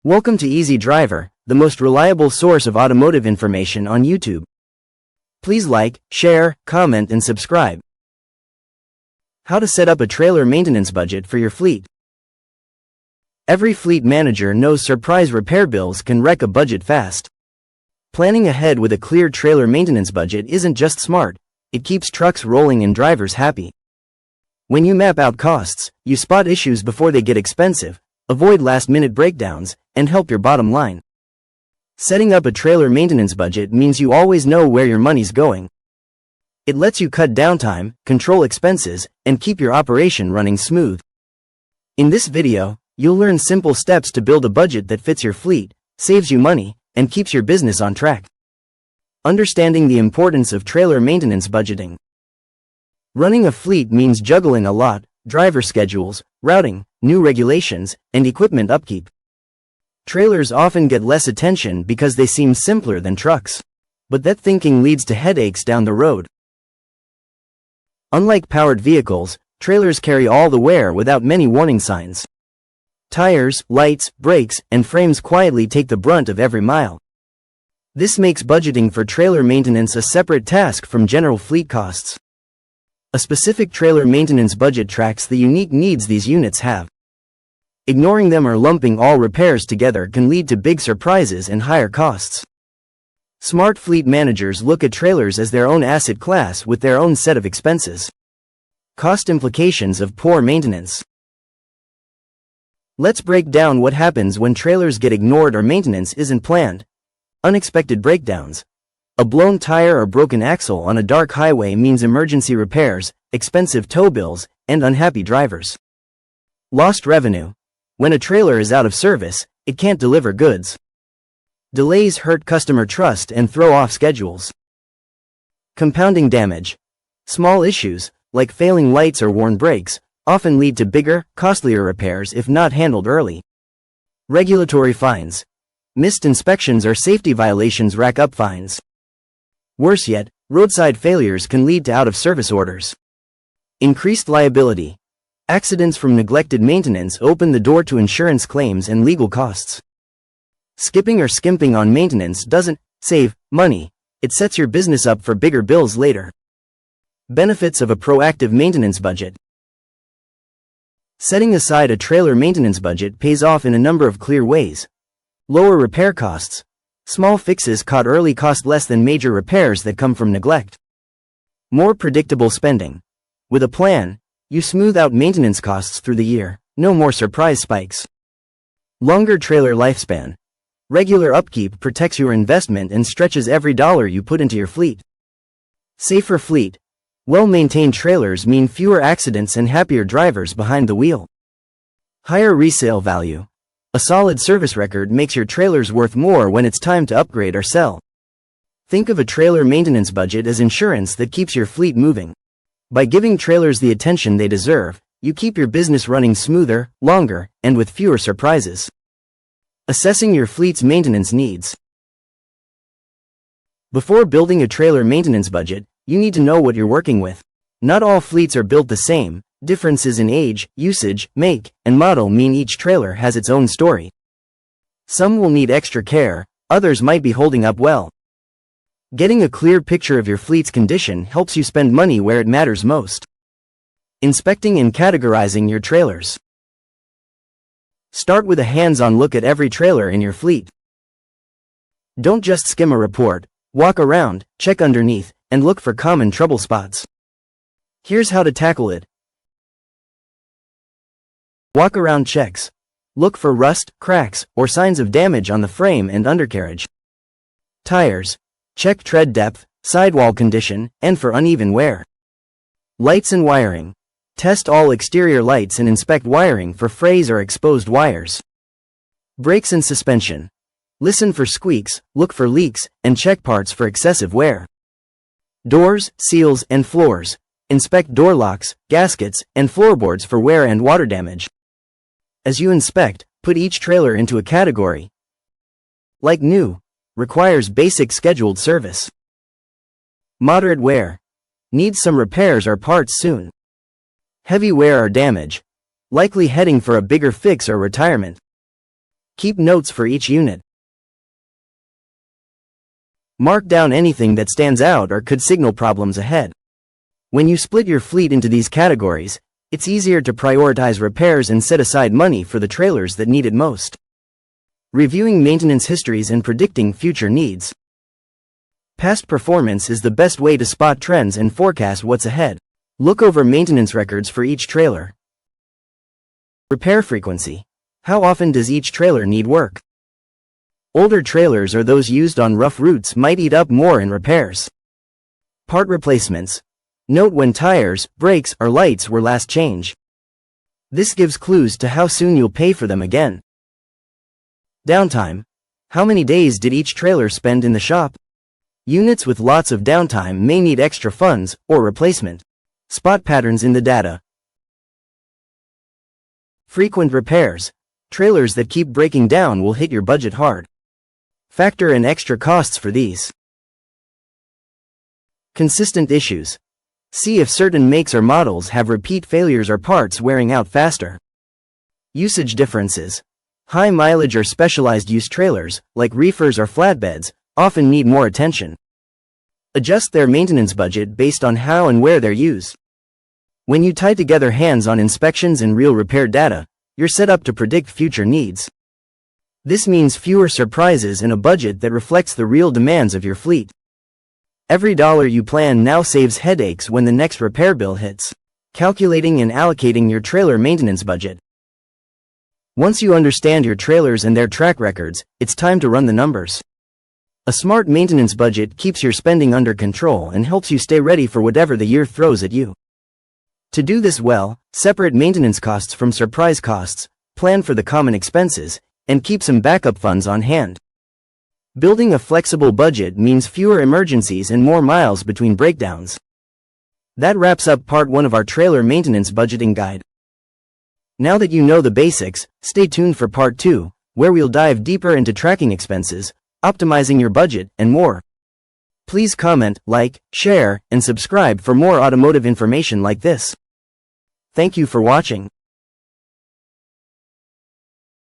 Welcome to Easy Driver, the most reliable source of automotive information on YouTube. Please like, share, comment, and subscribe. How to set up a trailer maintenance budget for your fleet. Every fleet manager knows surprise repair bills can wreck a budget fast. Planning ahead with a clear trailer maintenance budget isn't just smart, it keeps trucks rolling and drivers happy. When you map out costs, you spot issues before they get expensive, avoid last-minute breakdowns, and help your bottom line. Setting up a trailer maintenance budget means you always know where your money's going. It lets you cut downtime, control expenses, and keep your operation running smooth. In this video, you'll learn simple steps to build a budget that fits your fleet, saves you money, and keeps your business on track. Understanding the importance of trailer maintenance budgeting. Running a fleet means juggling a lot: driver schedules, routing, new regulations, and equipment upkeep. Trailers often get less attention because they seem simpler than trucks. But that thinking leads to headaches down the road. Unlike powered vehicles, trailers carry all the wear without many warning signs. Tires, lights, brakes, and frames quietly take the brunt of every mile. This makes budgeting for trailer maintenance a separate task from general fleet costs. A specific trailer maintenance budget tracks the unique needs these units have. Ignoring them or lumping all repairs together can lead to big surprises and higher costs. Smart fleet managers look at trailers as their own asset class with their own set of expenses. Cost implications of poor maintenance. Let's break down what happens when trailers get ignored or maintenance isn't planned. Unexpected breakdowns. A blown tire or broken axle on a dark highway means emergency repairs, expensive tow bills, and unhappy drivers. Lost revenue. When a trailer is out of service, it can't deliver goods. Delays hurt customer trust and throw off schedules. Compounding damage. Small issues, like failing lights or worn brakes, often lead to bigger, costlier repairs if not handled early. Regulatory fines. Missed inspections or safety violations rack up fines. Worse yet, roadside failures can lead to out-of-service orders. Increased liability. Accidents from neglected maintenance open the door to insurance claims and legal costs. Skipping or skimping on maintenance doesn't save money, it sets your business up for bigger bills later. Benefits of a proactive maintenance budget. Setting aside a trailer maintenance budget pays off in a number of clear ways. Lower repair costs. Small fixes caught early cost less than major repairs that come from neglect. More predictable spending. With a plan, you smooth out maintenance costs through the year, no more surprise spikes. Longer trailer lifespan. Regular upkeep protects your investment and stretches every dollar you put into your fleet. Safer fleet. Well-maintained trailers mean fewer accidents and happier drivers behind the wheel. Higher resale value. A solid service record makes your trailers worth more when it's time to upgrade or sell. Think of a trailer maintenance budget as insurance that keeps your fleet moving. By giving trailers the attention they deserve, you keep your business running smoother, longer, and with fewer surprises. Assessing your fleet's maintenance needs. Before building a trailer maintenance budget, you need to know what you're working with. Not all fleets are built the same. Differences in age, usage, make, and model mean each trailer has its own story. Some will need extra care, others might be holding up well. Getting a clear picture of your fleet's condition helps you spend money where it matters most. Inspecting and categorizing your trailers. Start with a hands-on look at every trailer in your fleet. Don't just skim a report, walk around, check underneath, and look for common trouble spots. Here's how to tackle it. Walk-around checks. Look for rust, cracks, or signs of damage on the frame and undercarriage. Tires. Check tread depth, sidewall condition, and for uneven wear. Lights and wiring. Test all exterior lights and inspect wiring for frays or exposed wires. Brakes and suspension. Listen for squeaks, look for leaks, and check parts for excessive wear. Doors, seals, and floors. Inspect door locks, gaskets, and floorboards for wear and water damage. As you inspect, put each trailer into a category. Like new, requires basic scheduled service. Moderate wear, needs some repairs or parts soon. Heavy wear or damage, likely heading for a bigger fix or retirement. Keep notes for each unit. Mark down anything that stands out or could signal problems ahead. When you split your fleet into these categories, it's easier to prioritize repairs and set aside money for the trailers that need it most. Reviewing maintenance histories and predicting future needs. Past performance is the best way to spot trends and forecast what's ahead. Look over maintenance records for each trailer. Repair frequency. How often does each trailer need work? Older trailers or those used on rough routes might eat up more in repairs. Part replacements. Note when tires, brakes, or lights were last changed. This gives clues to how soon you'll pay for them again. Downtime. How many days did each trailer spend in the shop? Units with lots of downtime may need extra funds or replacement. Spot patterns in the data. Frequent repairs. Trailers that keep breaking down will hit your budget hard. Factor in extra costs for these. Consistent issues. See if certain makes or models have repeat failures or parts wearing out faster. Usage differences. High mileage or specialized use trailers, like reefers or flatbeds, often need more attention. Adjust their maintenance budget based on how and where they're used. When you tie together hands-on inspections and real repair data, you're set up to predict future needs. This means fewer surprises and a budget that reflects the real demands of your fleet. Every dollar you plan now saves headaches when the next repair bill hits. Calculating and allocating your trailer maintenance budget. Once you understand your trailers and their track records, it's time to run the numbers. A smart maintenance budget keeps your spending under control and helps you stay ready for whatever the year throws at you. To do this well, separate maintenance costs from surprise costs, plan for the common expenses, and keep some backup funds on hand. Building a flexible budget means fewer emergencies and more miles between breakdowns. That wraps up part 1 of our trailer maintenance budgeting guide. Now that you know the basics, stay tuned for part 2, where we'll dive deeper into tracking expenses, optimizing your budget, and more. Please comment, like, share, and subscribe for more automotive information like this. Thank you for watching.